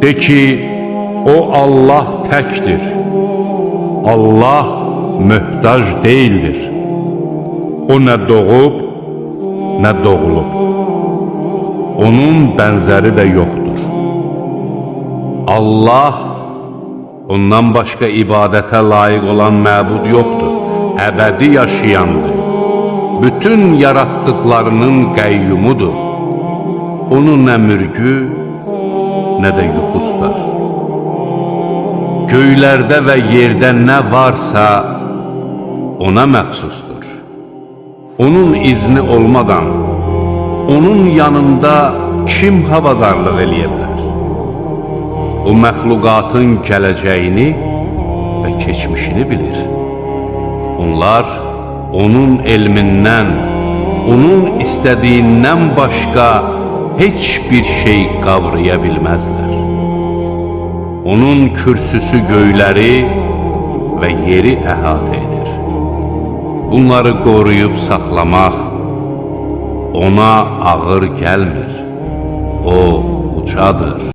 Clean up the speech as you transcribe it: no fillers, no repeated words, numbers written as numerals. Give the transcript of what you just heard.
De ki, o Allah təkdir. Allah möhtac deyildir. O nə doğub, nə doğulub. Onun bənzəri də yoxdur. Allah, ondan başqa ibadətə layiq olan məbud yoxdur. Əbədi yaşayandır. Bütün yaratdıqlarının qəyyumudur. Onun nə mürgü, nə də yuxu tutar. Göylərdə və yerdə nə varsa ona məxsusdur. Onun izni olmadan, onun yanında kim havadarlıq eləyə bilər? O məxluqatın gələcəyini və keçmişini bilir. Onlar onun elmindən, onun istədiyindən başqa heç bir şey qavraya bilməzlər. Onun kürsüsü göyləri və yeri əhatə edir. Bunları qoruyub saxlamaq ona ağır gəlmir. O ucadır.